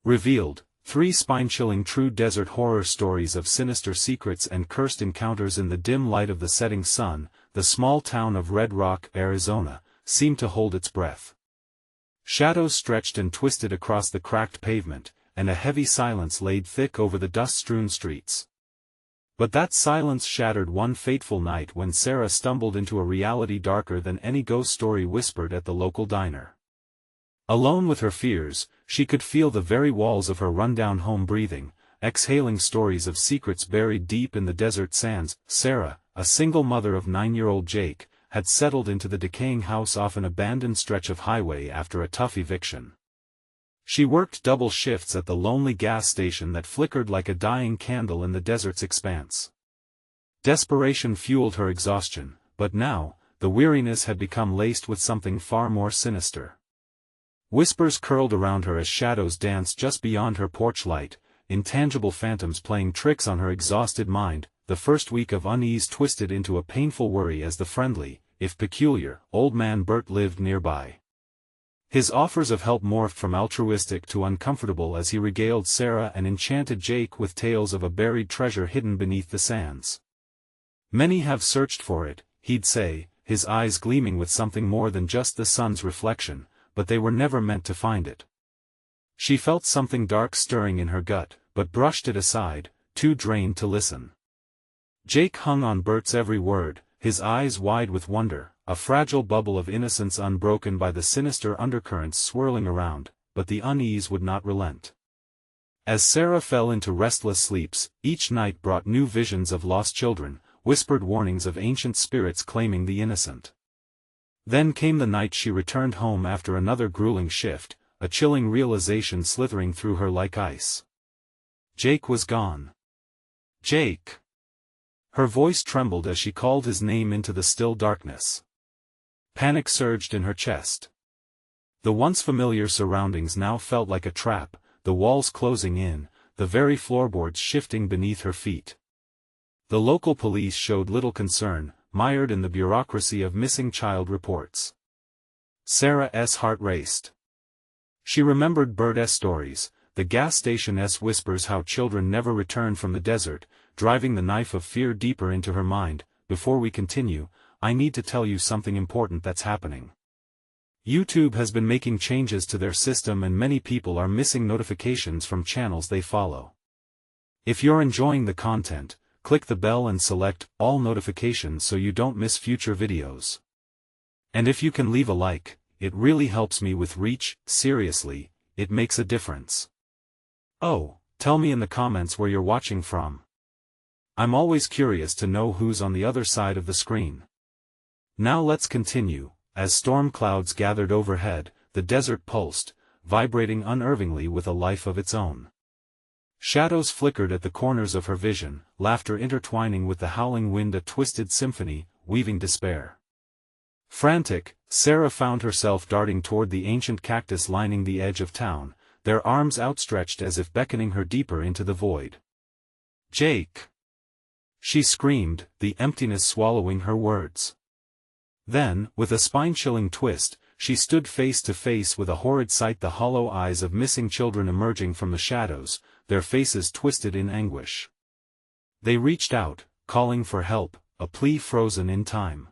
Revealed, 3 spine-chilling true desert horror stories of sinister secrets and cursed encounters in the dim light of the setting sun. The small town of Red Rock, Arizona, seemed to hold its breath. Shadows stretched and twisted across the cracked pavement, and a heavy silence laid thick over the dust-strewn streets. But that silence shattered one fateful night when Sarah stumbled into a reality darker than any ghost story whispered at the local diner. Alone with her fears, she could feel the very walls of her rundown home breathing, exhaling stories of secrets buried deep in the desert sands. Sarah, a single mother of 9-year-old Jake, had settled into the decaying house off an abandoned stretch of highway after a tough eviction. She worked double shifts at the lonely gas station that flickered like a dying candle in the desert's expanse. Desperation fueled her exhaustion, but now, the weariness had become laced with something far more sinister. Whispers curled around her as shadows danced just beyond her porch light, intangible phantoms playing tricks on her exhausted mind. The first week of unease twisted into a painful worry as the friendly, if peculiar, old man Bert lived nearby. His offers of help morphed from altruistic to uncomfortable as he regaled Sarah and enchanted Jake with tales of a buried treasure hidden beneath the sands. "Many have searched for it," he'd say, his eyes gleaming with something more than just the sun's reflection, "but they were never meant to find it." She felt something dark stirring in her gut, but brushed it aside, too drained to listen. Jake hung on Bert's every word, his eyes wide with wonder, a fragile bubble of innocence unbroken by the sinister undercurrents swirling around, but the unease would not relent. As Sarah fell into restless sleeps, each night brought new visions of lost children, whispered warnings of ancient spirits claiming the innocent. Then came the night she returned home after another grueling shift, a chilling realization slithering through her like ice. Jake was gone. Jake! Her voice trembled as she called his name into the still darkness. Panic surged in her chest. The once familiar surroundings now felt like a trap, the walls closing in, the very floorboards shifting beneath her feet. The local police showed little concern, mired in the bureaucracy of missing child reports. Sarah's heart raced. She remembered Bert's stories, the gas station's whispers how children never return from the desert, driving the knife of fear deeper into her mind. Before we continue, I need to tell you something important that's happening. YouTube has been making changes to their system and many people are missing notifications from channels they follow. If you're enjoying the content, click the bell and select all notifications so you don't miss future videos. And if you can leave a like, it really helps me with reach. Seriously, it makes a difference. Oh, tell me in the comments where you're watching from. I'm always curious to know who's on the other side of the screen. Now let's continue. As storm clouds gathered overhead, the desert pulsed, vibrating unnervingly with a life of its own. Shadows flickered at the corners of her vision, laughter intertwining with the howling wind, a twisted symphony, weaving despair. Frantic, Sarah found herself darting toward the ancient cactus lining the edge of town, their arms outstretched as if beckoning her deeper into the void. "Jake!" she screamed, the emptiness swallowing her words. Then, with a spine-chilling twist, she stood face to face with a horrid sight, the hollow eyes of missing children emerging from the shadows, their faces twisted in anguish. They reached out, calling for help, a plea frozen in time.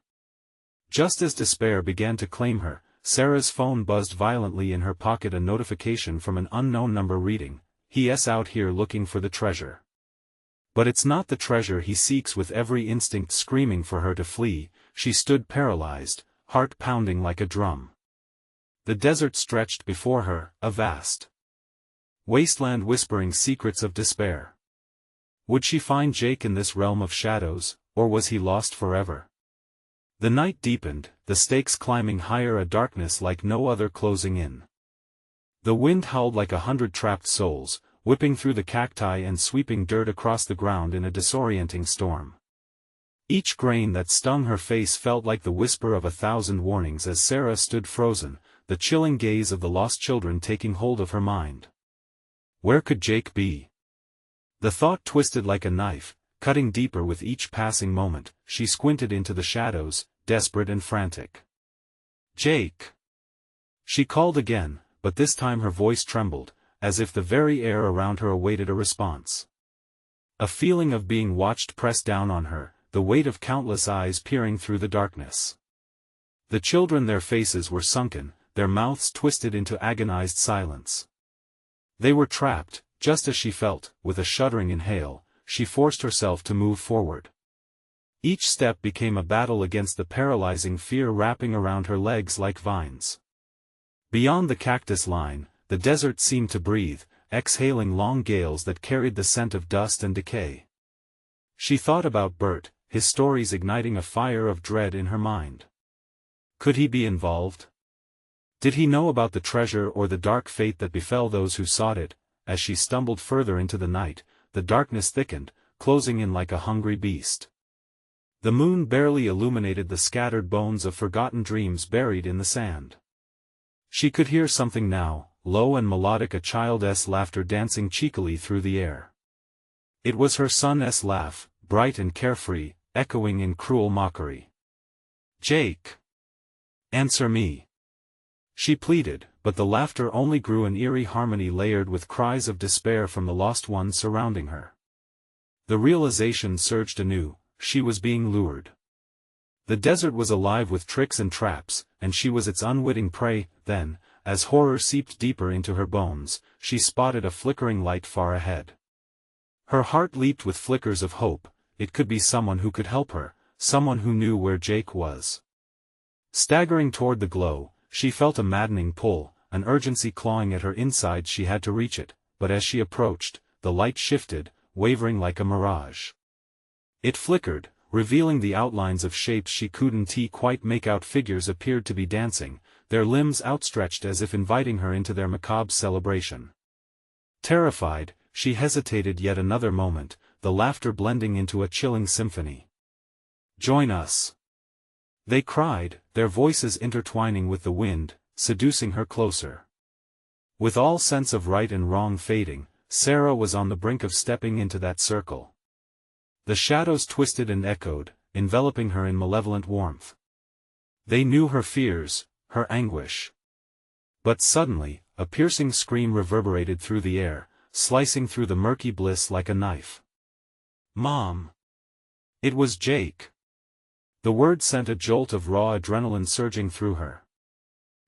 Just as despair began to claim her, Sarah's phone buzzed violently in her pocket, a notification from an unknown number reading, "He's out here looking for the treasure. But it's not the treasure he seeks." With every instinct screaming for her to flee, she stood paralyzed, heart pounding like a drum. The desert stretched before her, a vast wasteland whispering secrets of despair. Would she find Jake in this realm of shadows, or was he lost forever? The night deepened, the stakes climbing higher, a darkness like no other closing in. The wind howled like 100 trapped souls, whipping through the cacti and sweeping dirt across the ground in a disorienting storm. Each grain that stung her face felt like the whisper of 1,000 warnings as Sarah stood frozen, the chilling gaze of the lost children taking hold of her mind. Where could Jake be? The thought twisted like a knife, cutting deeper with each passing moment. She squinted into the shadows, desperate and frantic. "Jake!" she called again, but this time her voice trembled, as if the very air around her awaited a response. A feeling of being watched pressed down on her, the weight of countless eyes peering through the darkness. The children, their faces were sunken, their mouths twisted into agonized silence. They were trapped, just as she felt. With a shuddering inhale, she forced herself to move forward. Each step became a battle against the paralyzing fear wrapping around her legs like vines. Beyond the cactus line, the desert seemed to breathe, exhaling long gales that carried the scent of dust and decay. She thought about Bert, his stories igniting a fire of dread in her mind. Could he be involved? Did he know about the treasure or the dark fate that befell those who sought it? As she stumbled further into the night, the darkness thickened, closing in like a hungry beast. The moon barely illuminated the scattered bones of forgotten dreams buried in the sand. She could hear something now, low and melodic, a child's laughter dancing cheekily through the air. It was her son's laugh, bright and carefree, echoing in cruel mockery. "Jake! Answer me!" she pleaded, but the laughter only grew an eerie harmony layered with cries of despair from the lost ones surrounding her. The realization surged anew: she was being lured. The desert was alive with tricks and traps, and she was its unwitting prey. Then, as horror seeped deeper into her bones, she spotted a flickering light far ahead. Her heart leaped with flickers of hope. It could be someone who could help her, someone who knew where Jake was. Staggering toward the glow, she felt a maddening pull, an urgency clawing at her inside. She had to reach it, but as she approached, the light shifted, wavering like a mirage. It flickered, revealing the outlines of shapes she couldn't quite make out. Figures appeared to be dancing, their limbs outstretched as if inviting her into their macabre celebration. Terrified, she hesitated yet another moment, the laughter blending into a chilling symphony. "Join us!" they cried, their voices intertwining with the wind, seducing her closer. With all sense of right and wrong fading, Sarah was on the brink of stepping into that circle. The shadows twisted and echoed, enveloping her in malevolent warmth. They knew her fears, her anguish. But suddenly, a piercing scream reverberated through the air, slicing through the murky bliss like a knife. "Mom!" It was Jake. The word sent a jolt of raw adrenaline surging through her.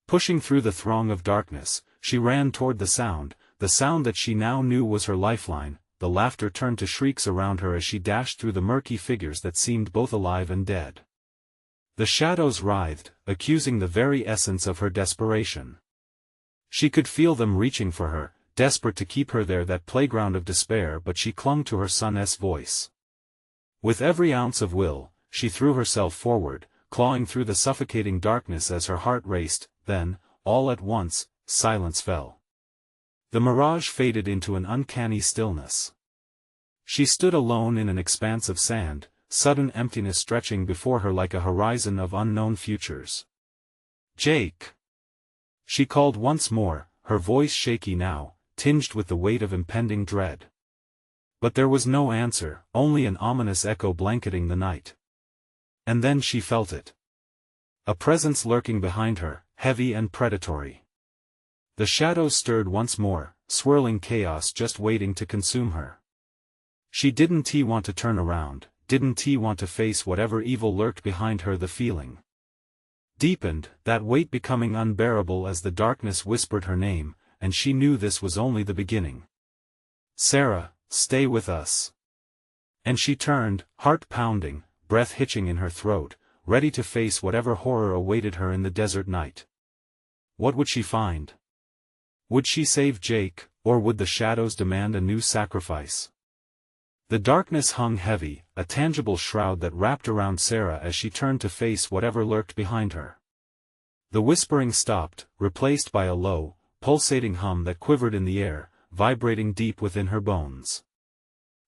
Pushing through the throng of darkness, she ran toward the sound that she now knew was her lifeline. The laughter turned to shrieks around her as she dashed through the murky figures that seemed both alive and dead. The shadows writhed, accusing the very essence of her desperation. She could feel them reaching for her, desperate to keep her there, that playground of despair, but she clung to her son's voice. With every ounce of will, she threw herself forward, clawing through the suffocating darkness as her heart raced. Then, all at once, silence fell. The mirage faded into an uncanny stillness. She stood alone in an expanse of sand, sudden emptiness stretching before her like a horizon of unknown futures. "Jake!" she called once more, her voice shaky now, tinged with the weight of impending dread. But there was no answer, only an ominous echo blanketing the night. And then she felt it. A presence lurking behind her, heavy and predatory. The shadows stirred once more, swirling chaos just waiting to consume her. She didn't want to turn around, didn't want to face whatever evil lurked behind her. The feeling deepened, that weight becoming unbearable as the darkness whispered her name, and she knew this was only the beginning. "Sarah, stay with us." And she turned, heart pounding, breath hitching in her throat, ready to face whatever horror awaited her in the desert night. What would she find? Would she save Jake, or would the shadows demand a new sacrifice? The darkness hung heavy, a tangible shroud that wrapped around Sarah as she turned to face whatever lurked behind her. The whispering stopped, replaced by a low, pulsating hum that quivered in the air, vibrating deep within her bones.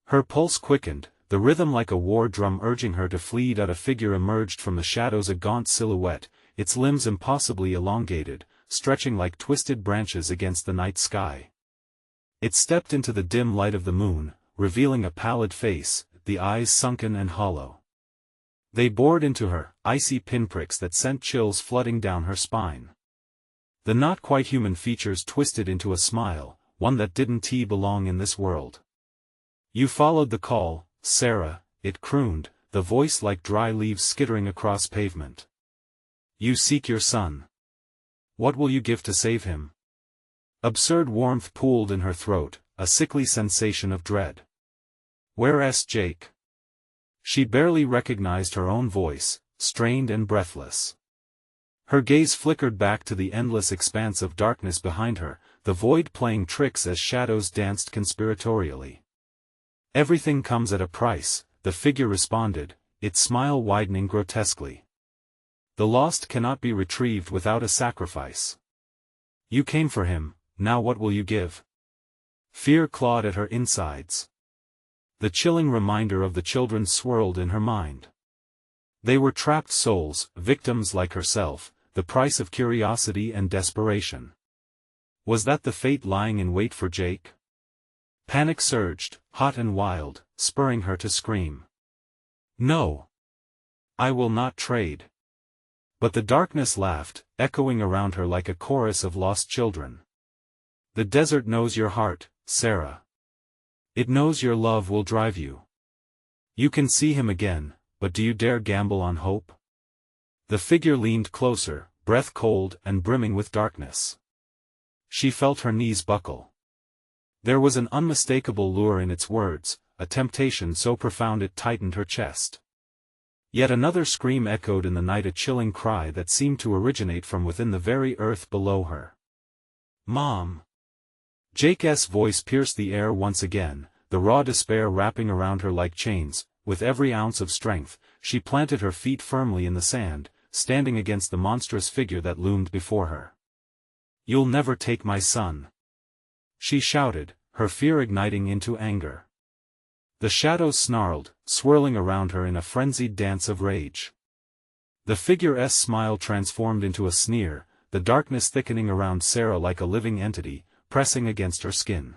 Her pulse quickened, the rhythm like a war drum urging her to flee. A figure emerged from the shadows, a gaunt silhouette, its limbs impossibly elongated, stretching like twisted branches against the night sky. It stepped into the dim light of the moon, revealing a pallid face, the eyes sunken and hollow. They bored into her, icy pinpricks that sent chills flooding down her spine. The not-quite-human features twisted into a smile, one that didn't belong in this world. You followed the call, Sarah, it crooned, the voice like dry leaves skittering across pavement. You seek your son. What will you give to save him? Absurd warmth pooled in her throat, a sickly sensation of dread. Where's Jake? She barely recognized her own voice, strained and breathless. Her gaze flickered back to the endless expanse of darkness behind her, the void playing tricks as shadows danced conspiratorially. Everything comes at a price, the figure responded, its smile widening grotesquely. The lost cannot be retrieved without a sacrifice. You came for him, now what will you give? Fear clawed at her insides. The chilling reminder of the children swirled in her mind. They were trapped souls, victims like herself, the price of curiosity and desperation. Was that the fate lying in wait for Jake? Panic surged, hot and wild, spurring her to scream. No! I will not trade. But the darkness laughed, echoing around her like a chorus of lost children. The desert knows your heart, Sarah. It knows your love will drive you. You can see him again, but do you dare gamble on hope? The figure leaned closer, breath cold and brimming with darkness. She felt her knees buckle. There was an unmistakable lure in its words, a temptation so profound it tightened her chest. Yet another scream echoed in the night, a chilling cry that seemed to originate from within the very earth below her. Mom! Jake's voice pierced the air once again, the raw despair wrapping around her like chains. With every ounce of strength, she planted her feet firmly in the sand, standing against the monstrous figure that loomed before her. You'll never take my son! She shouted, her fear igniting into anger. The shadows snarled, swirling around her in a frenzied dance of rage. The figure's smile transformed into a sneer, the darkness thickening around Sarah like a living entity, pressing against her skin.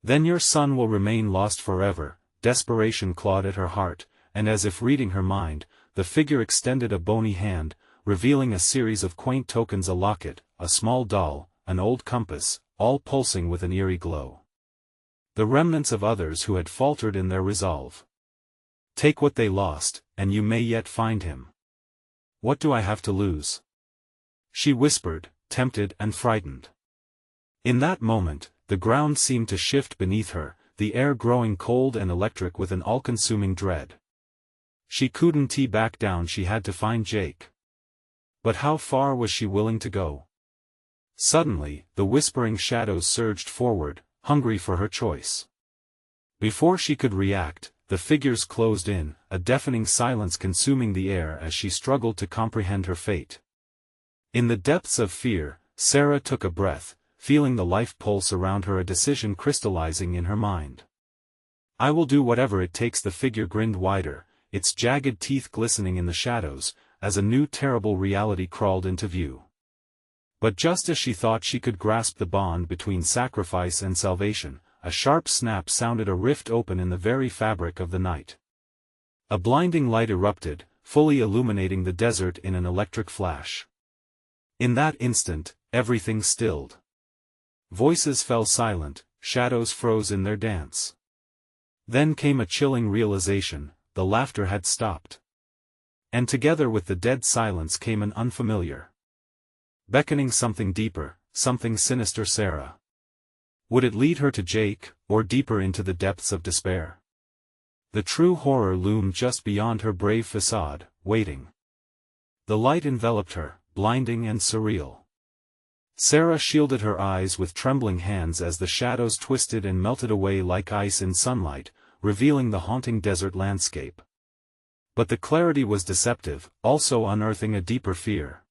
Then your son will remain lost forever. Desperation clawed at her heart, and as if reading her mind, the figure extended a bony hand, revealing a series of quaint tokens: a locket, a small doll, an old compass, all pulsing with an eerie glow. The remnants of others who had faltered in their resolve. Take what they lost, and you may yet find him. What do I have to lose? She whispered, tempted and frightened. In that moment, the ground seemed to shift beneath her, the air growing cold and electric with an all-consuming dread. She couldn't back down, she had to find Jake. But how far was she willing to go? Suddenly, the whispering shadows surged forward, hungry for her choice. Before she could react, the figures closed in, a deafening silence consuming the air as she struggled to comprehend her fate. In the depths of fear, Sarah took a breath, feeling the life pulse around her, a decision crystallizing in her mind. I will do whatever it takes. The figure grinned wider, its jagged teeth glistening in the shadows, as a new terrible reality crawled into view. But just as she thought she could grasp the bond between sacrifice and salvation, a sharp snap sounded, a rift open in the very fabric of the night. A blinding light erupted, fully illuminating the desert in an electric flash. In that instant, everything stilled. Voices fell silent, shadows froze in their dance. Then came a chilling realization: the laughter had stopped. And together with the dead silence came an unfamiliar, beckoning, something deeper, something sinister. Sarah. Would it lead her to Jake, or deeper into the depths of despair? The true horror loomed just beyond her brave facade, waiting. The light enveloped her, blinding and surreal. Sarah shielded her eyes with trembling hands as the shadows twisted and melted away like ice in sunlight, revealing the haunting desert landscape. But the clarity was deceptive, also unearthing a deeper fear.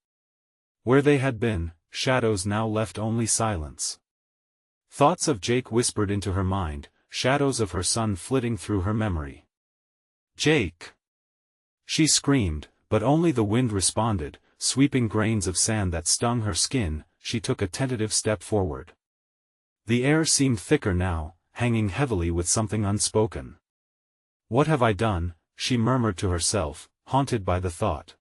Where they had been, shadows now left only silence. Thoughts of Jake whispered into her mind, shadows of her son flitting through her memory. Jake! She screamed, but only the wind responded, sweeping grains of sand that stung her skin. She took a tentative step forward. The air seemed thicker now, hanging heavily with something unspoken. What have I done? She murmured to herself, haunted by the thought.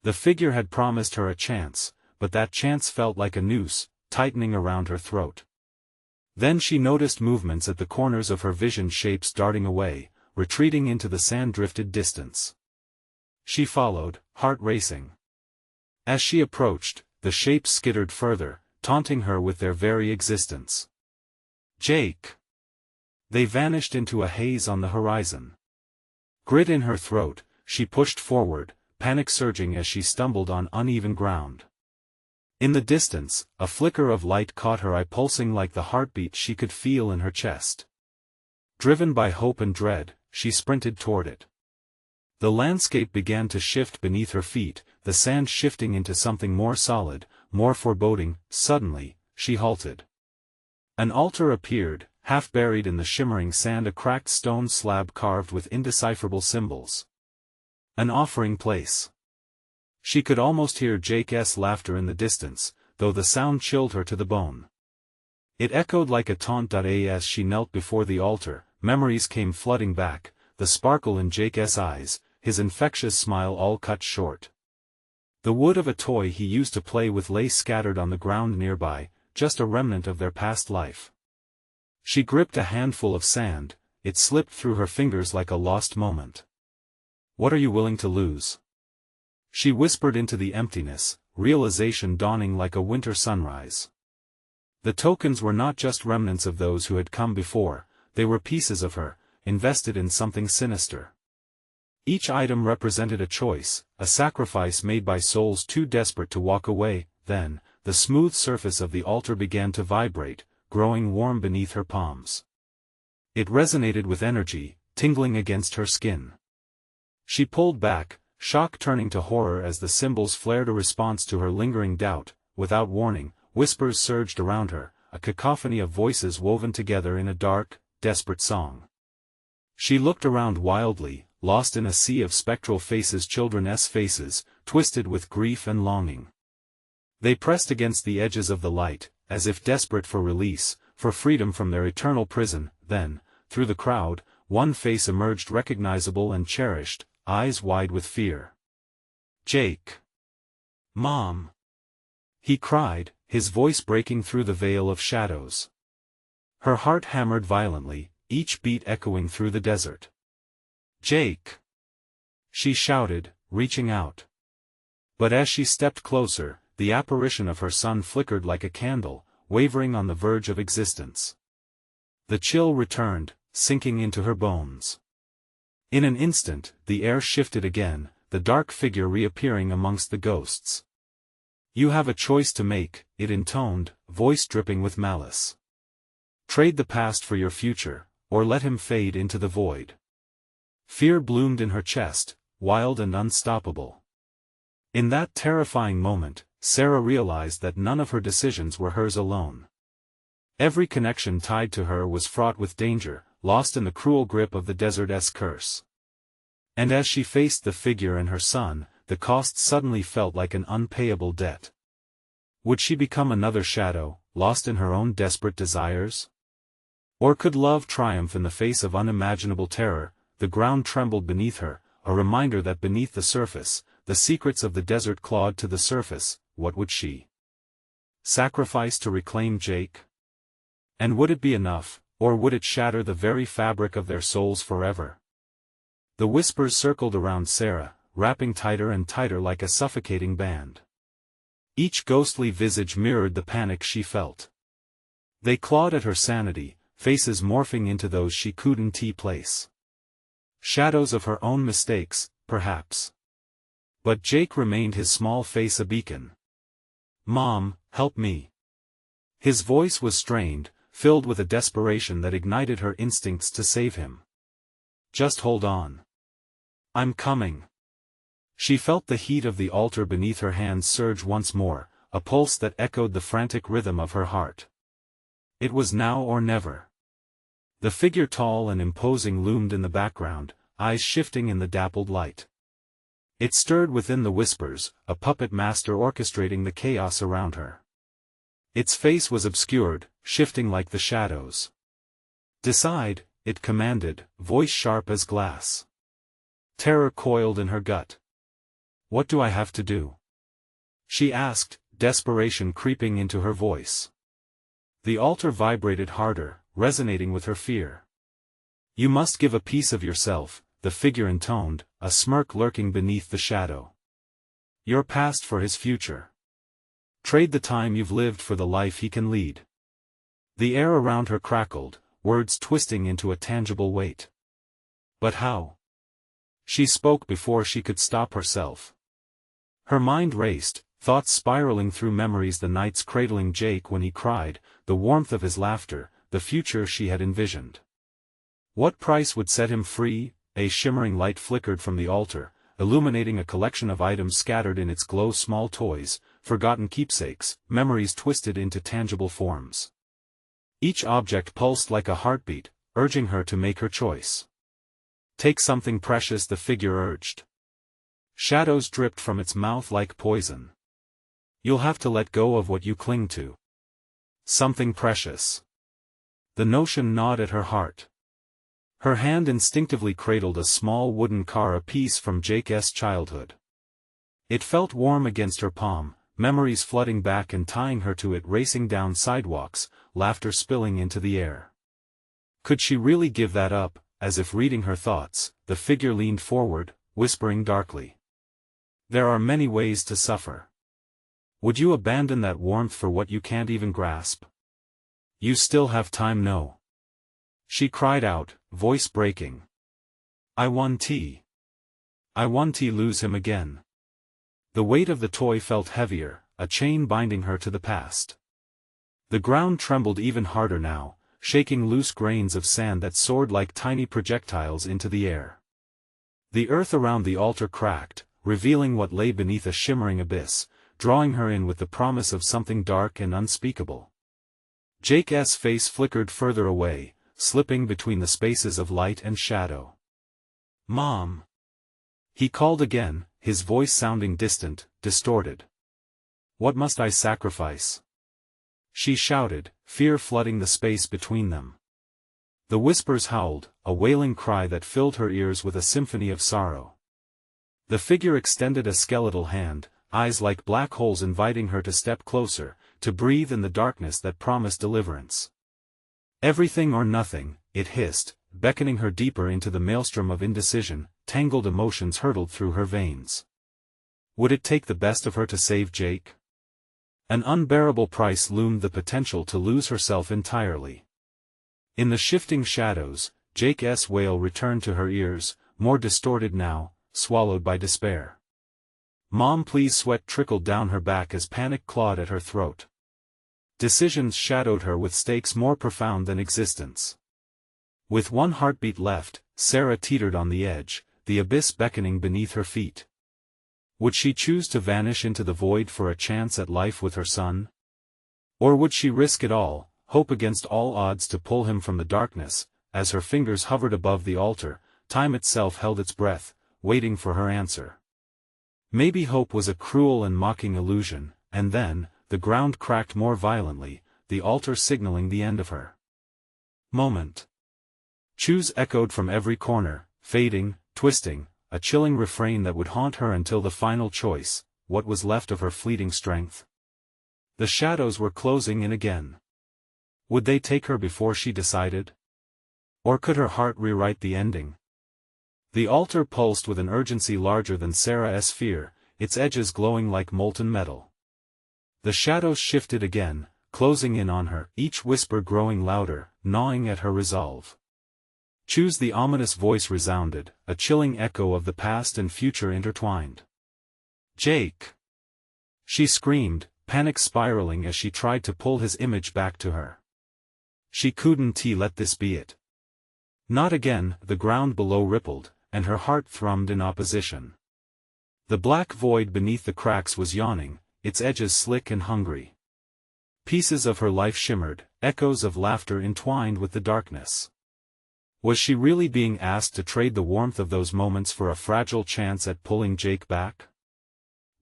The figure had promised her a chance, but that chance felt like a noose, tightening around her throat. Then she noticed movements at the corners of her vision, shapes darting away, retreating into the sand-drifted distance. She followed, heart racing. As she approached, the shapes skittered further, taunting her with their very existence. Jake! They vanished into a haze on the horizon. Grit in her throat, she pushed forward, panic surging as she stumbled on uneven ground. In the distance, a flicker of light caught her eye, pulsing like the heartbeat she could feel in her chest. Driven by hope and dread, she sprinted toward it. The landscape began to shift beneath her feet, the sand shifting into something more solid, more foreboding. Suddenly, she halted. An altar appeared, half buried in the shimmering sand, a cracked stone slab carved with indecipherable symbols. An offering place. She could almost hear Jake's laughter in the distance, though the sound chilled her to the bone. It echoed like a taunt. As she knelt before the altar, memories came flooding back, the sparkle in Jake's eyes, his infectious smile all cut short. The wood of a toy he used to play with lay scattered on the ground nearby, just a remnant of their past life. She gripped a handful of sand, it slipped through her fingers like a lost moment. "What are you willing to lose?" she whispered into the emptiness, realization dawning like a winter sunrise. The tokens were not just remnants of those who had come before, they were pieces of her, invested in something sinister. Each item represented a choice, a sacrifice made by souls too desperate to walk away. Then, the smooth surface of the altar began to vibrate, growing warm beneath her palms. It resonated with energy, tingling against her skin. She pulled back, shock turning to horror as the symbols flared, a response to her lingering doubt. Without warning, whispers surged around her, a cacophony of voices woven together in a dark, desperate song. She looked around wildly, lost in a sea of spectral faces, children's faces, twisted with grief and longing. They pressed against the edges of the light, as if desperate for release, for freedom from their eternal prison. Then, through the crowd, one face emerged, recognizable and cherished, eyes wide with fear. "Jake! Mom!" he cried, his voice breaking through the veil of shadows. Her heart hammered violently, each beat echoing through the desert. "Jake!" she shouted, reaching out. But as she stepped closer, the apparition of her son flickered like a candle, wavering on the verge of existence. The chill returned, sinking into her bones. In an instant, the air shifted again, the dark figure reappearing amongst the ghosts. "You have a choice to make," it intoned, voice dripping with malice. "Trade the past for your future, or let him fade into the void." Fear bloomed in her chest, wild and unstoppable. In that terrifying moment, Sarah realized that none of her decisions were hers alone. Every connection tied to her was fraught with danger, lost in the cruel grip of the desert's curse. And as she faced the figure and her son, the cost suddenly felt like an unpayable debt. Would she become another shadow, lost in her own desperate desires? Or could love triumph in the face of unimaginable terror? The ground trembled beneath her, a reminder that beneath the surface, the secrets of the desert clawed to the surface. What would she sacrifice to reclaim Jake? And would it be enough, or would it shatter the very fabric of their souls forever? The whispers circled around Sarah, wrapping tighter and tighter like a suffocating band. Each ghostly visage mirrored the panic she felt. They clawed at her sanity, faces morphing into those she couldn't place. Shadows of her own mistakes, perhaps. But Jake remained, his small face a beacon. "Mom, help me." His voice was strained, filled with a desperation that ignited her instincts to save him. "Just hold on. I'm coming." She felt the heat of the altar beneath her hands surge once more, a pulse that echoed the frantic rhythm of her heart. It was now or never. The figure, tall and imposing, loomed in the background, eyes shifting in the dappled light. It stirred within the whispers, a puppet master orchestrating the chaos around her. Its face was obscured, shifting like the shadows. "Decide," it commanded, voice sharp as glass. Terror coiled in her gut. "What do I have to do?" she asked, desperation creeping into her voice. The altar vibrated harder, resonating with her fear. "You must give a piece of yourself," the figure intoned, a smirk lurking beneath the shadow. "Your past for his future. Trade the time you've lived for the life he can lead." The air around her crackled, words twisting into a tangible weight. "But how?" She spoke before she could stop herself. Her mind raced, thoughts spiraling through memories, the nights cradling Jake when he cried, the warmth of his laughter, the future she had envisioned. What price would set him free? A shimmering light flickered from the altar, illuminating a collection of items scattered in its glow, small toys, forgotten keepsakes, memories twisted into tangible forms. Each object pulsed like a heartbeat, urging her to make her choice. "Take something precious," the figure urged. Shadows dripped from its mouth like poison. "You'll have to let go of what you cling to." Something precious. The notion gnawed at her heart. Her hand instinctively cradled a small wooden car, a piece from Jake's childhood. It felt warm against her palm, memories flooding back and tying her to it, racing down sidewalks, laughter spilling into the air. Could she really give that up? As if reading her thoughts, the figure leaned forward, whispering darkly. "There are many ways to suffer. Would you abandon that warmth for what you can't even grasp? You still have time." "No." She cried out, voice breaking. "I want to lose him again." The weight of the toy felt heavier, a chain binding her to the past. The ground trembled even harder now, shaking loose grains of sand that soared like tiny projectiles into the air. The earth around the altar cracked, revealing what lay beneath a shimmering abyss, drawing her in with the promise of something dark and unspeakable. Jake's face flickered further away, slipping between the spaces of light and shadow. "Mom!" He called again, his voice sounding distant, distorted. "What must I sacrifice?" She shouted, fear flooding the space between them. The whispers howled, a wailing cry that filled her ears with a symphony of sorrow. The figure extended a skeletal hand, eyes like black holes inviting her to step closer, to breathe in the darkness that promised deliverance. "Everything or nothing," it hissed, beckoning her deeper into the maelstrom of indecision. Tangled emotions hurtled through her veins. Would it take the best of her to save Jake? An unbearable price loomed, the potential to lose herself entirely. In the shifting shadows, Jake's wail returned to her ears, more distorted now, swallowed by despair. "Mom, please!" Sweat trickled down her back as panic clawed at her throat. Decisions shadowed her with stakes more profound than existence. With one heartbeat left, Sarah teetered on the edge, the abyss beckoning beneath her feet. Would she choose to vanish into the void for a chance at life with her son? Or would she risk it all, hope against all odds to pull him from the darkness? As her fingers hovered above the altar, time itself held its breath, waiting for her answer. Maybe hope was a cruel and mocking illusion, and then, the ground cracked more violently, the altar signaling the end of her. Moment. Choose echoed from every corner, fading, twisting, a chilling refrain that would haunt her until the final choice, what was left of her fleeting strength. The shadows were closing in again. Would they take her before she decided? Or could her heart rewrite the ending? The altar pulsed with an urgency larger than Sarah's fear, its edges glowing like molten metal. The shadows shifted again, closing in on her, each whisper growing louder, gnawing at her resolve. Choose, the ominous voice resounded, a chilling echo of the past and future intertwined. "Jake!" She screamed, panic spiraling as she tried to pull his image back to her. She couldn't let this be it. Not again. The ground below rippled, and her heart thrummed in opposition. The black void beneath the cracks was yawning, its edges slick and hungry. Pieces of her life shimmered, echoes of laughter entwined with the darkness. Was she really being asked to trade the warmth of those moments for a fragile chance at pulling Jake back?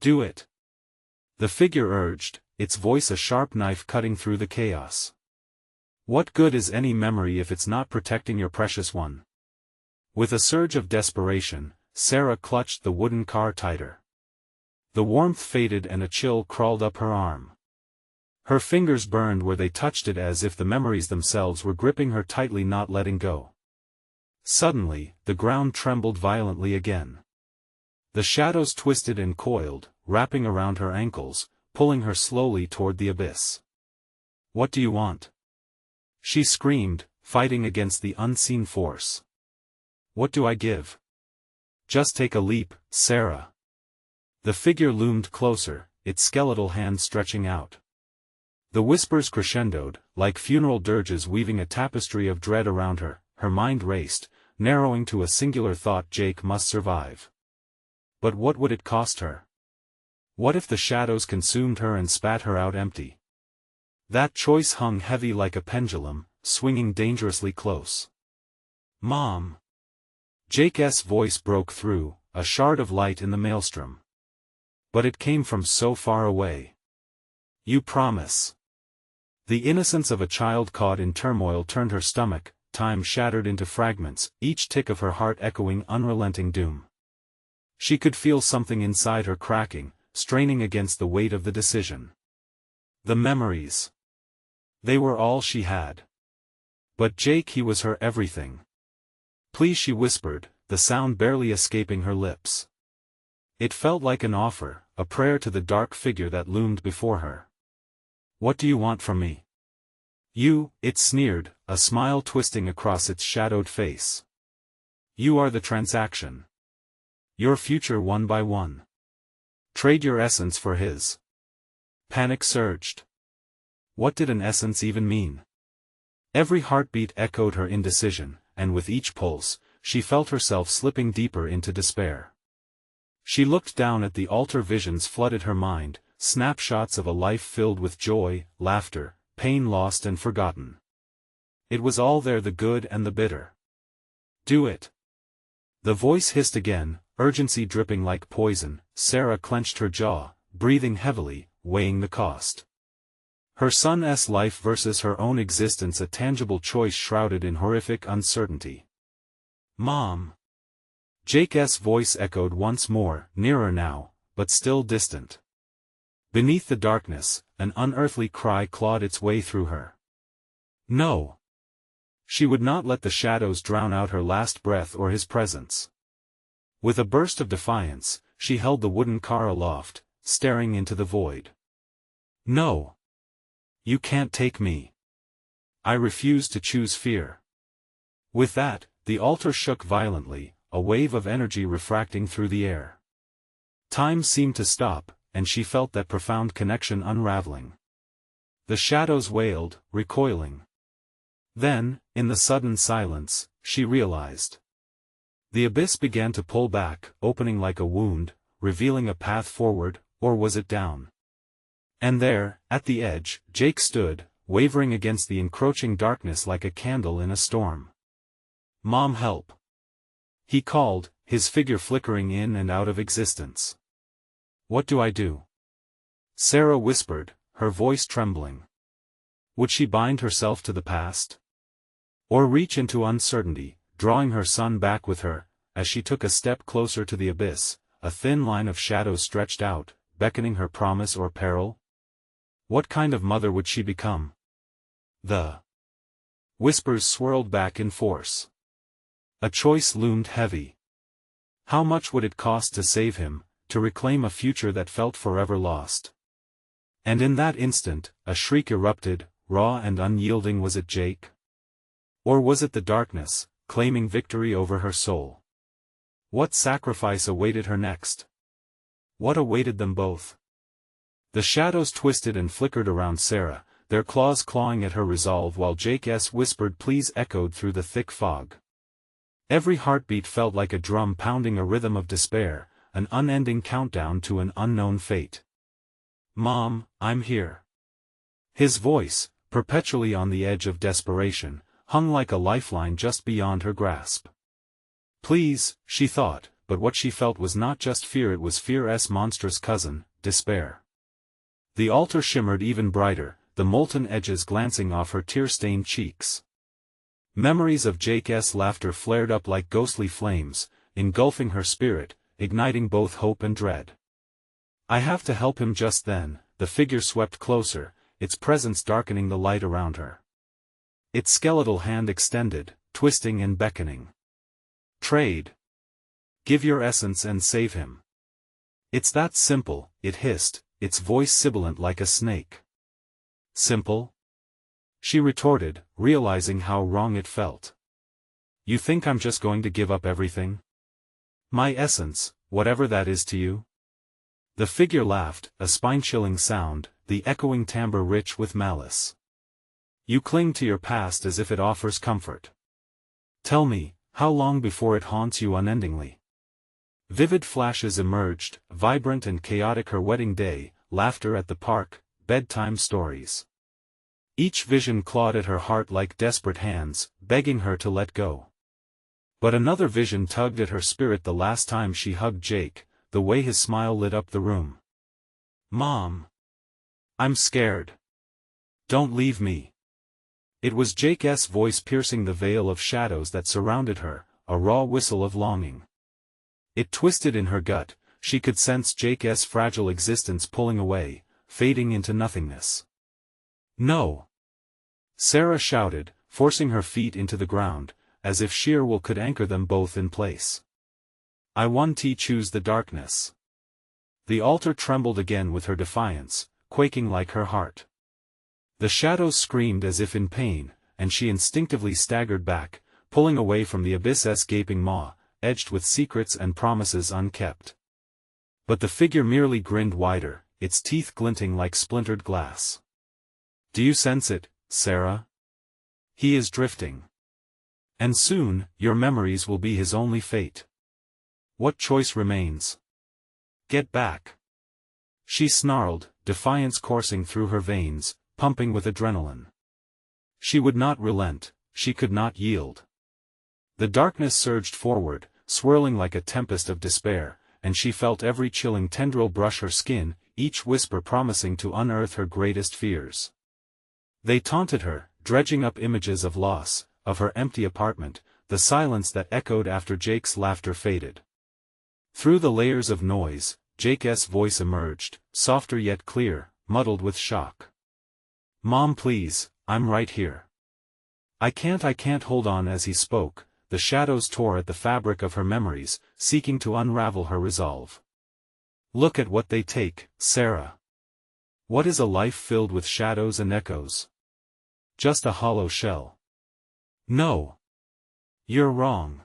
"Do it!" the figure urged, its voice a sharp knife cutting through the chaos. "What good is any memory if it's not protecting your precious one?" With a surge of desperation, Sarah clutched the wooden car tighter. The warmth faded and a chill crawled up her arm. Her fingers burned where they touched it as if the memories themselves were gripping her tightly, not letting go. Suddenly, the ground trembled violently again. The shadows twisted and coiled, wrapping around her ankles, pulling her slowly toward the abyss. "What do you want?" she screamed, fighting against the unseen force. "What do I give?" "Just take a leap, Sarah." The figure loomed closer, its skeletal hand stretching out. The whispers crescendoed, like funeral dirges weaving a tapestry of dread around her. Her mind raced, narrowing to a singular thought: Jake must survive. But what would it cost her? What if the shadows consumed her and spat her out empty? That choice hung heavy like a pendulum, swinging dangerously close. "Mom!" Jake's voice broke through, a shard of light in the maelstrom. But it came from so far away. "You promise?" The innocence of a child caught in turmoil turned her stomach, time shattered into fragments, each tick of her heart echoing unrelenting doom. She could feel something inside her cracking, straining against the weight of the decision. The memories. They were all she had. But Jake, he was her everything. "Please," she whispered, the sound barely escaping her lips. It felt like an offer, a prayer to the dark figure that loomed before her. "What do you want from me?" "You," it sneered, a smile twisting across its shadowed face. "You are the transaction. Your future one by one. Trade your essence for his." Panic surged. What did an essence even mean? Every heartbeat echoed her indecision, and with each pulse, she felt herself slipping deeper into despair. She looked down at the altar. Visions flooded her mind, snapshots of a life filled with joy, laughter, pain lost and forgotten. It was all there, the good and the bitter. "Do it." The voice hissed again, urgency dripping like poison. Sarah clenched her jaw, breathing heavily, weighing the cost. Her son's life versus her own existence, a tangible choice shrouded in horrific uncertainty. "Mom!" Jake's voice echoed once more, nearer now, but still distant. Beneath the darkness, an unearthly cry clawed its way through her. No! She would not let the shadows drown out her last breath or his presence. With a burst of defiance, she held the wooden car aloft, staring into the void. "No! You can't take me. I refuse to choose fear." With that, the altar shook violently, a wave of energy refracting through the air. Time seemed to stop, and she felt that profound connection unraveling. The shadows wailed, recoiling. Then, in the sudden silence, she realized. The abyss began to pull back, opening like a wound, revealing a path forward, or was it down? And there, at the edge, Jake stood, wavering against the encroaching darkness like a candle in a storm. "Mom, help!" he called, his figure flickering in and out of existence. "What do I do?" Sarah whispered, her voice trembling. Would she bind herself to the past? Or reach into uncertainty, drawing her son back with her? As she took a step closer to the abyss, a thin line of shadows stretched out, beckoning her promise or peril. What kind of mother would she become? The whispers swirled back in force. A choice loomed heavy. How much would it cost to save him, to reclaim a future that felt forever lost? And in that instant, a shriek erupted, raw and unyielding. Was it Jake? Or was it the darkness, claiming victory over her soul? What sacrifice awaited her next? What awaited them both? The shadows twisted and flickered around Sarah, their claws clawing at her resolve, while Jake's whispered pleas echoed through the thick fog. Every heartbeat felt like a drum pounding, a rhythm of despair, an unending countdown to an unknown fate. "Mom, I'm here." His voice, perpetually on the edge of desperation, hung like a lifeline just beyond her grasp. Please, she thought, but what she felt was not just fear, it was fear's monstrous cousin, despair. The altar shimmered even brighter, the molten edges glancing off her tear-stained cheeks. Memories of Jake's laughter flared up like ghostly flames, engulfing her spirit, igniting both hope and dread. "I have to help him." Just then, the figure swept closer, its presence darkening the light around her. Its skeletal hand extended, twisting and beckoning. Trade. Give your essence and save him. It's that simple, it hissed, its voice sibilant like a snake. Simple? She retorted, realizing how wrong it felt. You think I'm just going to give up everything? My essence, whatever that is to you? The figure laughed, a spine-chilling sound, the echoing timbre rich with malice. You cling to your past as if it offers comfort. Tell me, how long before it haunts you unendingly? Vivid flashes emerged, vibrant and chaotic: her wedding day, laughter at the park, bedtime stories. Each vision clawed at her heart like desperate hands, begging her to let go. But another vision tugged at her spirit: the last time she hugged Jake, the way his smile lit up the room. Mom. I'm scared. Don't leave me. It was Jake's voice piercing the veil of shadows that surrounded her, a raw whistle of longing. It twisted in her gut, she could sense Jake's fragile existence pulling away, fading into nothingness. No! Sarah shouted, forcing her feet into the ground, as if sheer will could anchor them both in place. I want to choose the darkness. The altar trembled again with her defiance, quaking like her heart. The shadows screamed as if in pain, and she instinctively staggered back, pulling away from the abyss's gaping maw, edged with secrets and promises unkept. But the figure merely grinned wider, its teeth glinting like splintered glass. Do you sense it, Sarah? He is drifting. And soon, your memories will be his only fate. What choice remains? Get back. She snarled, defiance coursing through her veins, pumping with adrenaline. She would not relent, she could not yield. The darkness surged forward, swirling like a tempest of despair, and she felt every chilling tendril brush her skin, each whisper promising to unearth her greatest fears. They taunted her, dredging up images of loss, of her empty apartment, the silence that echoed after Jake's laughter faded. Through the layers of noise, Jake's voice emerged, softer yet clear, muddled with shock. Mom, please, I'm right here. I can't hold on. As he spoke, the shadows tore at the fabric of her memories, seeking to unravel her resolve. Look at what they take, Sarah. What is a life filled with shadows and echoes? Just a hollow shell. No. You're wrong.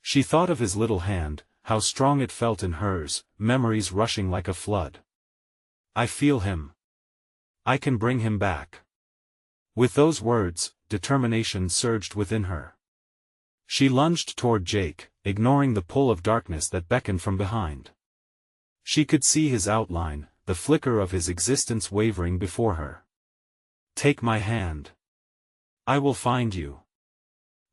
She thought of his little hand, how strong it felt in hers, memories rushing like a flood. I feel him. I can bring him back. With those words, determination surged within her. She lunged toward Jake, ignoring the pull of darkness that beckoned from behind. She could see his outline, the flicker of his existence wavering before her. Take my hand. I will find you.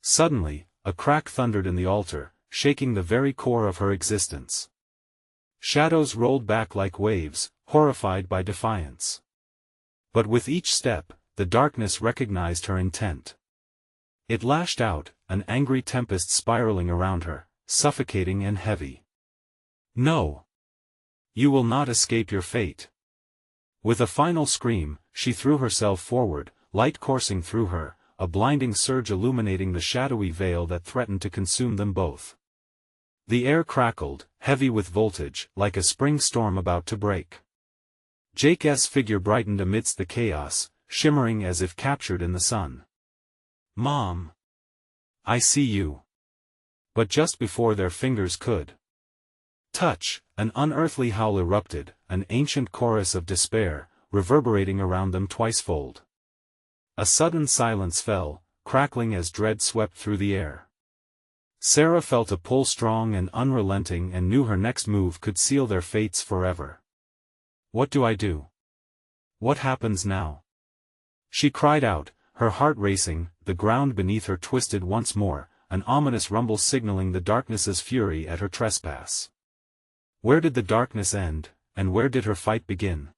Suddenly, a crack thundered in the altar, shaking the very core of her existence. Shadows rolled back like waves, horrified by defiance. But with each step, the darkness recognized her intent. It lashed out, an angry tempest spiraling around her, suffocating and heavy. No! You will not escape your fate. With a final scream, she threw herself forward, light coursing through her, a blinding surge illuminating the shadowy veil that threatened to consume them both. The air crackled, heavy with voltage, like a spring storm about to break. Jake's figure brightened amidst the chaos, shimmering as if captured in the sun. Mom! I see you. But just before their fingers could touch, an unearthly howl erupted, an ancient chorus of despair, reverberating around them twicefold. A sudden silence fell, crackling as dread swept through the air. Sarah felt a pull strong and unrelenting and knew her next move could seal their fates forever. What do I do? What happens now? She cried out, her heart racing, the ground beneath her twisted once more, an ominous rumble signaling the darkness's fury at her trespass. Where did the darkness end, and where did her fight begin?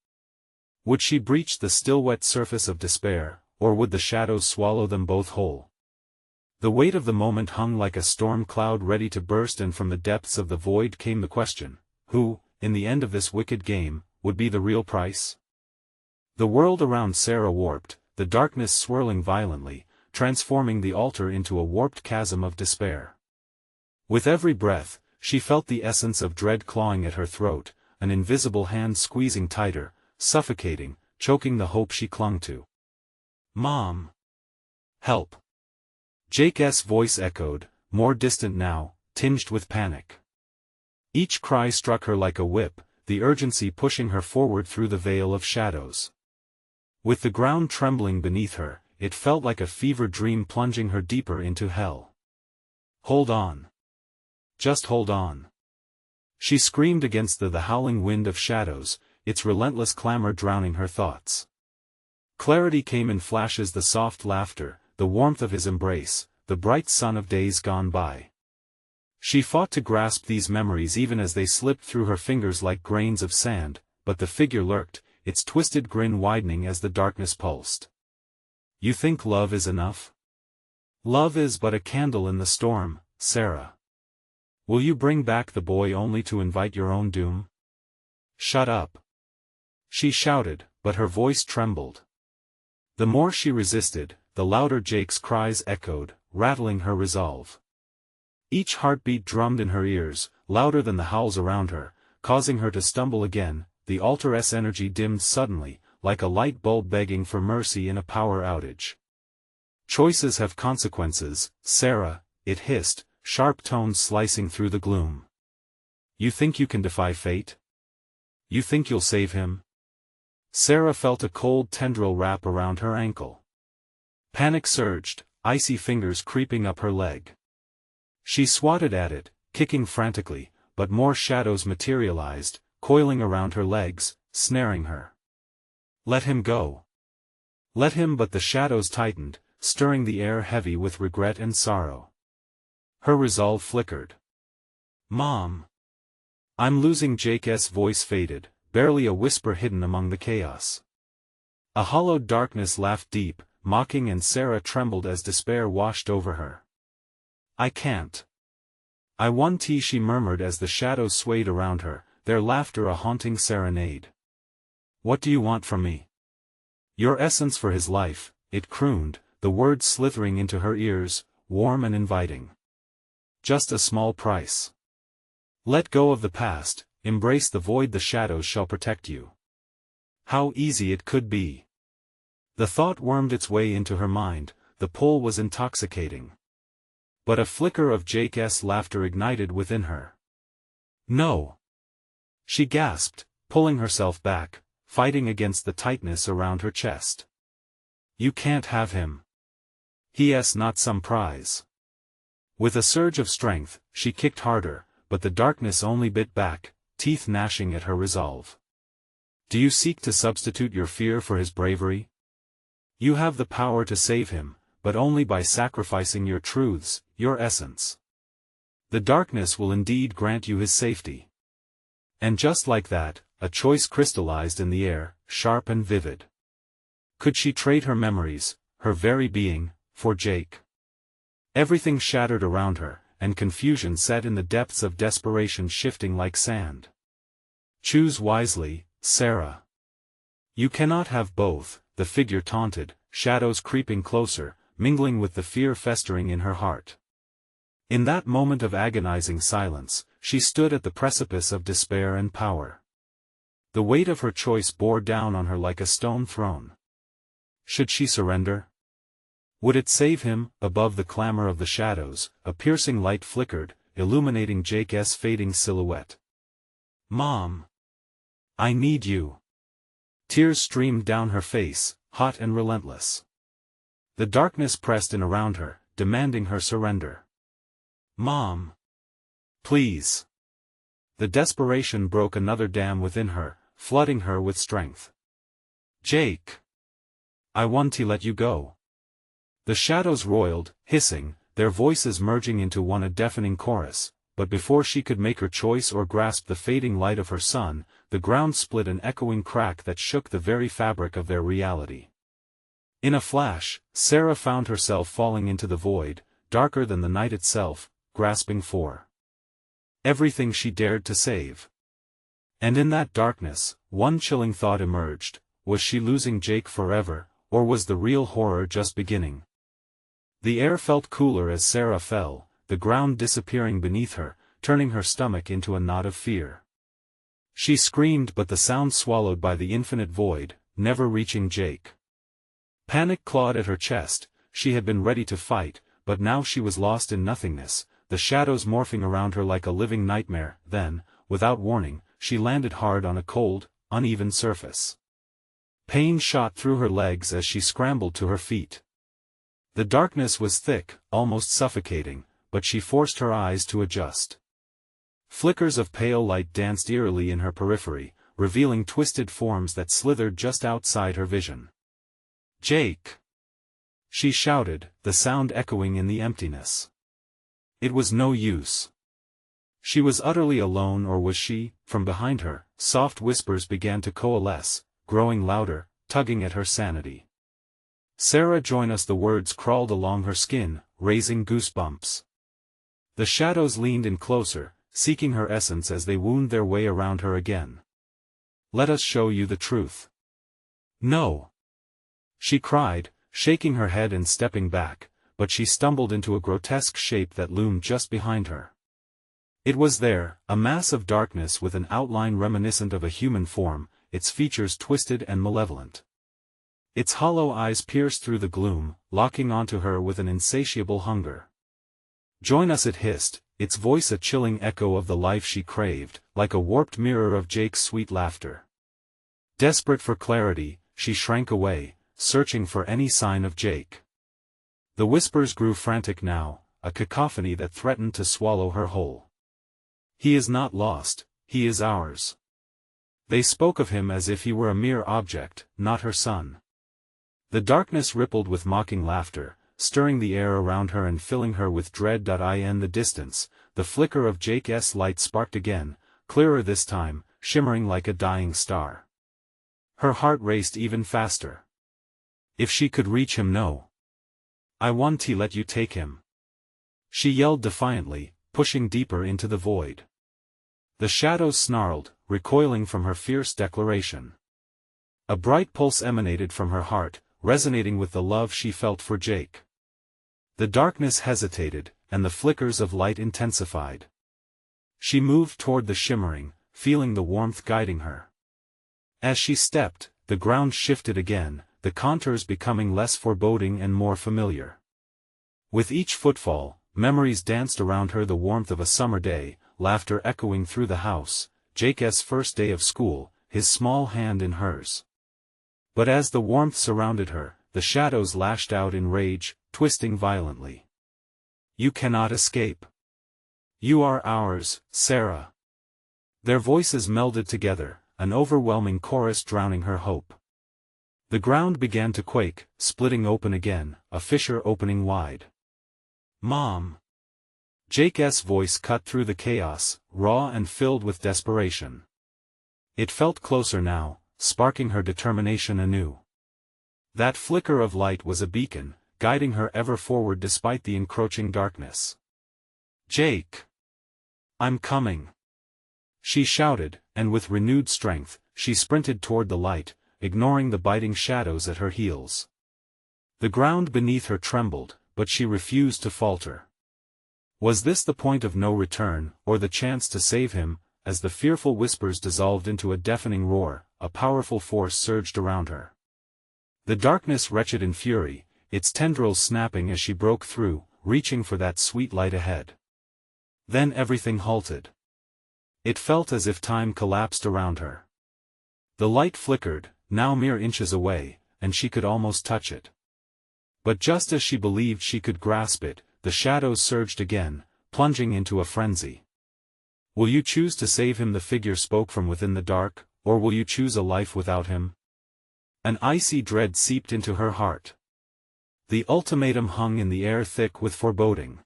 Would she breach the still wet surface of despair, or would the shadows swallow them both whole? The weight of the moment hung like a storm cloud ready to burst, and from the depths of the void came the question, who, in the end of this wicked game, would be the real price? The world around Sarah warped, the darkness swirling violently, transforming the altar into a warped chasm of despair. With every breath, she felt the essence of dread clawing at her throat, an invisible hand squeezing tighter, suffocating, choking the hope she clung to. "Mom! Help!" Jake's voice echoed, more distant now, tinged with panic. Each cry struck her like a whip, the urgency pushing her forward through the veil of shadows. With the ground trembling beneath her, it felt like a fever dream plunging her deeper into hell. "Hold on. Just hold on." She screamed against the howling wind of shadows, its relentless clamor drowning her thoughts. Clarity came in flashes, the soft laughter, the warmth of his embrace, the bright sun of days gone by. She fought to grasp these memories even as they slipped through her fingers like grains of sand, but the figure lurked, its twisted grin widening as the darkness pulsed. "You think love is enough? Love is but a candle in the storm, Sarah. Will you bring back the boy only to invite your own doom?" "Shut up!" she shouted, but her voice trembled. The more she resisted, the louder Jake's cries echoed, rattling her resolve. Each heartbeat drummed in her ears, louder than the howls around her, causing her to stumble again. The altar's energy dimmed suddenly, like a light bulb begging for mercy in a power outage. "Choices have consequences, Sarah," it hissed, sharp tones slicing through the gloom. "You think you can defy fate? You think you'll save him?" Sarah felt a cold tendril wrap around her ankle. Panic surged, icy fingers creeping up her leg. She swatted at it, kicking frantically, but more shadows materialized, coiling around her legs, snaring her. "Let him go. Let him," but the shadows tightened, stirring the air heavy with regret and sorrow. Her resolve flickered. "Mom! I'm losing." Jake's voice faded, barely a whisper hidden among the chaos. A hollowed darkness laughed deep, mocking, and Sarah trembled as despair washed over her. "I can't. I want tea," she murmured as the shadows swayed around her, their laughter a haunting serenade. "What do you want from me?" "Your essence for his life," it crooned, the words slithering into her ears, warm and inviting. "Just a small price. Let go of the past, embrace the void, the shadows shall protect you." How easy it could be. The thought wormed its way into her mind, the pull was intoxicating. But a flicker of Jake's laughter ignited within her. "No!" she gasped, pulling herself back, fighting against the tightness around her chest. "You can't have him. He's not some prize." With a surge of strength, she kicked harder, but the darkness only bit back, teeth gnashing at her resolve. "Do you seek to substitute your fear for his bravery? You have the power to save him, but only by sacrificing your truths, your essence. The darkness will indeed grant you his safety." And just like that, a choice crystallized in the air, sharp and vivid. Could she trade her memories, her very being, for Jake? Everything shattered around her, and confusion sat in the depths of desperation, shifting like sand. "Choose wisely, Sarah. You cannot have both," the figure taunted, shadows creeping closer, mingling with the fear festering in her heart. In that moment of agonizing silence, she stood at the precipice of despair and power. The weight of her choice bore down on her like a stone throne. Should she surrender? Would it save him? Above the clamor of the shadows, a piercing light flickered, illuminating Jake's fading silhouette. "Mom! I need you." Tears streamed down her face, hot and relentless. The darkness pressed in around her, demanding her surrender. "Mom! Please!" The desperation broke another dam within her, flooding her with strength. "Jake! I want to let you go." The shadows roiled, hissing, their voices merging into one, a deafening chorus, but before she could make her choice or grasp the fading light of her son, the ground split, an echoing crack that shook the very fabric of their reality. In a flash, Sarah found herself falling into the void, darker than the night itself, grasping for everything she dared to save. And in that darkness, one chilling thought emerged: Was she losing Jake forever, or was the real horror just beginning? The air felt cooler as Sarah fell, the ground disappearing beneath her, turning her stomach into a knot of fear. She screamed, but the sound swallowed by the infinite void, never reaching Jake. Panic clawed at her chest. She had been ready to fight, but now she was lost in nothingness, the shadows morphing around her like a living nightmare. Then, without warning, she landed hard on a cold, uneven surface. Pain shot through her legs as she scrambled to her feet. The darkness was thick, almost suffocating, but she forced her eyes to adjust. Flickers of pale light danced eerily in her periphery, revealing twisted forms that slithered just outside her vision. "Jake!" she shouted, the sound echoing in the emptiness. It was no use. She was utterly alone, or was she? From behind her, soft whispers began to coalesce, growing louder, tugging at her sanity. "Sarah, join us!" The words crawled along her skin, raising goosebumps. The shadows leaned in closer, seeking her essence as they wound their way around her again. "Let us show you the truth." "No!" she cried, shaking her head and stepping back, but she stumbled into a grotesque shape that loomed just behind her. It was there, a mass of darkness with an outline reminiscent of a human form, its features twisted and malevolent. Its hollow eyes pierced through the gloom, locking onto her with an insatiable hunger. "Join us," it hissed, its voice a chilling echo of the life she craved, like a warped mirror of Jake's sweet laughter. Desperate for clarity, she shrank away, searching for any sign of Jake. The whispers grew frantic now, a cacophony that threatened to swallow her whole. "He is not lost, he is ours." They spoke of him as if he were a mere object, not her son. The darkness rippled with mocking laughter, stirring the air around her and filling her with dread. In the distance, the flicker of Jake's light sparked again, clearer this time, shimmering like a dying star. Her heart raced even faster. If she could reach him, no. "I want to let you take him," she yelled defiantly, pushing deeper into the void. The shadows snarled, recoiling from her fierce declaration. A bright pulse emanated from her heart, resonating with the love she felt for Jake. The darkness hesitated, and the flickers of light intensified. She moved toward the shimmering, feeling the warmth guiding her. As she stepped, the ground shifted again, the contours becoming less foreboding and more familiar. With each footfall, memories danced around her, the warmth of a summer day, laughter echoing through the house, Jake's first day of school, his small hand in hers. But as the warmth surrounded her, the shadows lashed out in rage, twisting violently. "You cannot escape. You are ours, Sarah." Their voices melded together, an overwhelming chorus drowning her hope. The ground began to quake, splitting open again, a fissure opening wide. "Mom!" Jake's voice cut through the chaos, raw and filled with desperation. It felt closer now, sparking her determination anew. That flicker of light was a beacon, guiding her ever forward despite the encroaching darkness. "Jake! I'm coming!" she shouted, and with renewed strength, she sprinted toward the light, ignoring the biting shadows at her heels. The ground beneath her trembled, but she refused to falter. Was this the point of no return, or the chance to save him? As the fearful whispers dissolved into a deafening roar, a powerful force surged around her. The darkness retched in fury, its tendrils snapping as she broke through, reaching for that sweet light ahead. Then everything halted. It felt as if time collapsed around her. The light flickered, now mere inches away, and she could almost touch it. But just as she believed she could grasp it, the shadows surged again, plunging into a frenzy. "Will you choose to save him?" the figure spoke from within the dark, "or will you choose a life without him?" An icy dread seeped into her heart. The ultimatum hung in the air, thick with foreboding.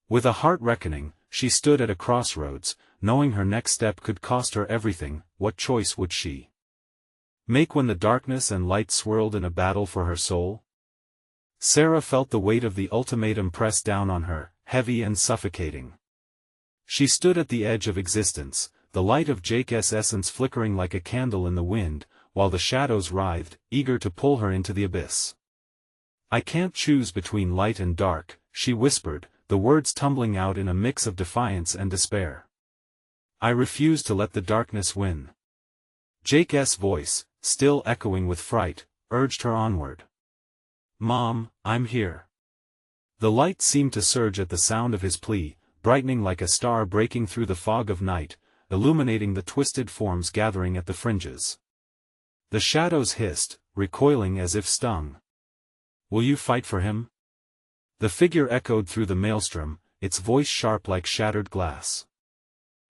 With a heart reckoning, she stood at a crossroads, knowing her next step could cost her everything. What choice would she make when the darkness and light swirled in a battle for her soul? Sarah felt the weight of the ultimatum press down on her, heavy and suffocating. She stood at the edge of existence, the light of Jake's essence flickering like a candle in the wind, while the shadows writhed, eager to pull her into the abyss. "I can't choose between light and dark," she whispered, the words tumbling out in a mix of defiance and despair. "I refuse to let the darkness win." Jake's voice, still echoing with fright, urged her onward. "Mom, I'm here." The light seemed to surge at the sound of his plea, brightening like a star breaking through the fog of night, illuminating the twisted forms gathering at the fringes. The shadows hissed, recoiling as if stung. "Will you fight for him?" The figure echoed through the maelstrom, its voice sharp like shattered glass.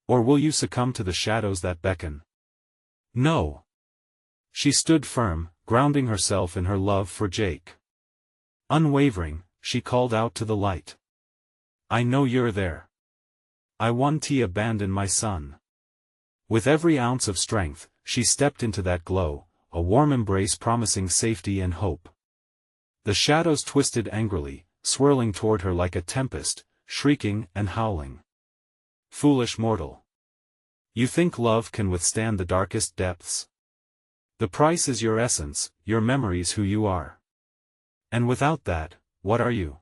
"Or will you succumb to the shadows that beckon?" "No." She stood firm, grounding herself in her love for Jake. Unwavering, she called out to the light. "I know you're there. I won't abandon my son." With every ounce of strength, she stepped into that glow, a warm embrace promising safety and hope. The shadows twisted angrily, swirling toward her like a tempest, shrieking and howling. "Foolish mortal. You think love can withstand the darkest depths? The price is your essence, your memories, who you are. And without that, what are you?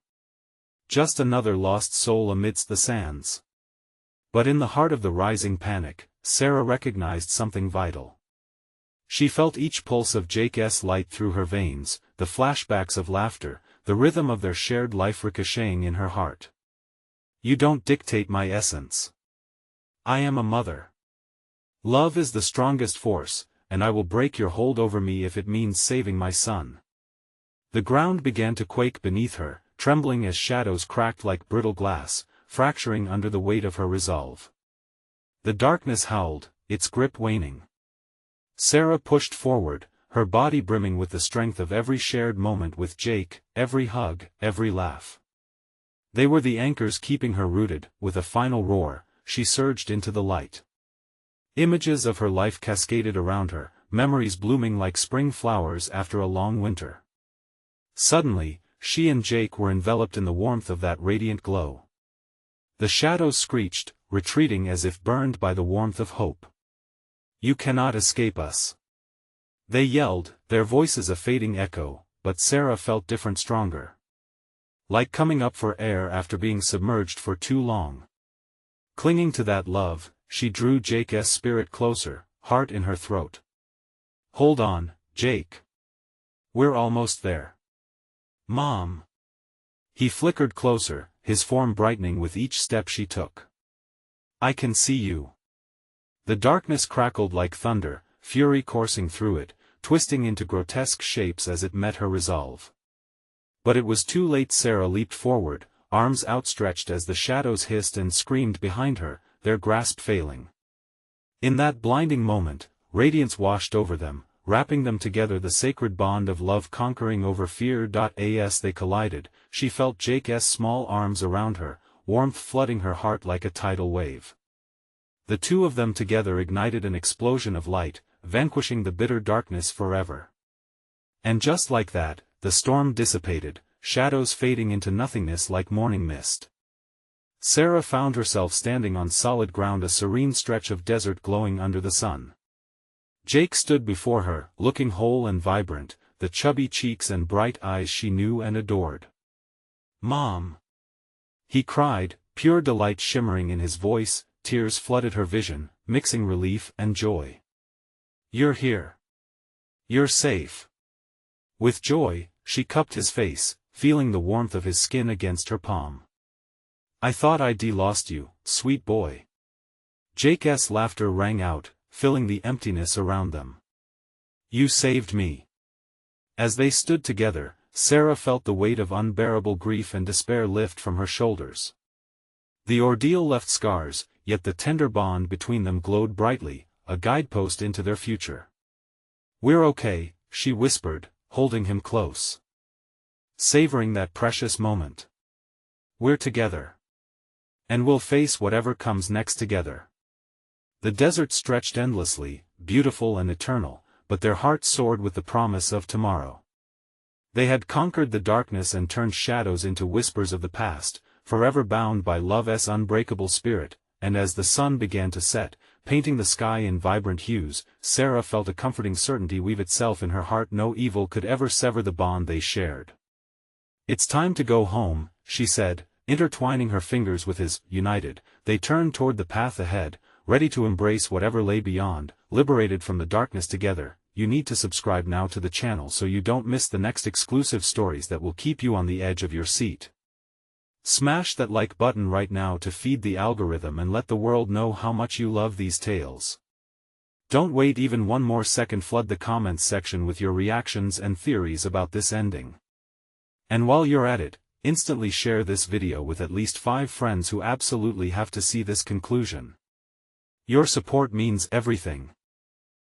Just another lost soul amidst the sands." But in the heart of the rising panic, Sarah recognized something vital. She felt each pulse of Jake's light through her veins, the flashbacks of laughter, the rhythm of their shared life ricocheting in her heart. "You don't dictate my essence. I am a mother. Love is the strongest force, and I will break your hold over me if it means saving my son." The ground began to quake beneath her, trembling as shadows cracked like brittle glass, fracturing under the weight of her resolve. The darkness howled, its grip waning. Sarah pushed forward, her body brimming with the strength of every shared moment with Jake, every hug, every laugh. They were the anchors keeping her rooted. With a final roar, she surged into the light. Images of her life cascaded around her, memories blooming like spring flowers after a long winter. Suddenly, she and Jake were enveloped in the warmth of that radiant glow. The shadows screeched, retreating as if burned by the warmth of hope. "You cannot escape us," they yelled, their voices a fading echo, but Sarah felt different, stronger. Like coming up for air after being submerged for too long. Clinging to that love, she drew Jake's spirit closer, heart in her throat. "Hold on, Jake. We're almost there." "Mom." He flickered closer, his form brightening with each step she took. "I can see you." The darkness crackled like thunder, fury coursing through it, twisting into grotesque shapes as it met her resolve. But it was too late. Sarah leaped forward, arms outstretched as the shadows hissed and screamed behind her, their grasp failing. In that blinding moment, radiance washed over them, wrapping them together, the sacred bond of love conquering over fear. As they collided, she felt Jake's small arms around her, warmth flooding her heart like a tidal wave. The two of them together ignited an explosion of light, vanquishing the bitter darkness forever. And just like that, the storm dissipated, shadows fading into nothingness like morning mist. Sarah found herself standing on solid ground, a serene stretch of desert glowing under the sun. Jake stood before her, looking whole and vibrant, the chubby cheeks and bright eyes she knew and adored. "Mom!" he cried, pure delight shimmering in his voice. Tears flooded her vision, mixing relief and joy. "You're here. You're safe." With joy, she cupped his face, feeling the warmth of his skin against her palm. "I thought I'd lost you, sweet boy." Jake's laughter rang out, filling the emptiness around them. "You saved me." As they stood together, Sarah felt the weight of unbearable grief and despair lift from her shoulders. The ordeal left scars, yet the tender bond between them glowed brightly, a guidepost into their future. "We're okay," she whispered, holding him close. Savoring that precious moment. "We're together. And we'll face whatever comes next together." The desert stretched endlessly, beautiful and eternal, but their hearts soared with the promise of tomorrow. They had conquered the darkness and turned shadows into whispers of the past, forever bound by love's unbreakable spirit. And as the sun began to set, painting the sky in vibrant hues. Sarah felt a comforting certainty weave itself in her heart. No evil could ever sever the bond they shared. "It's time to go home," she said, intertwining her fingers with his. United, they turned toward the path ahead, ready to embrace whatever lay beyond, liberated from the darkness together. You need to subscribe now to the channel so you don't miss the next exclusive stories that will keep you on the edge of your seat. Smash that like button right now to feed the algorithm and let the world know how much you love these tales. Don't wait even one more second. Flood the comments section with your reactions and theories about this ending. And while you're at it, instantly share this video with at least 5 friends who absolutely have to see this conclusion. Your support means everything.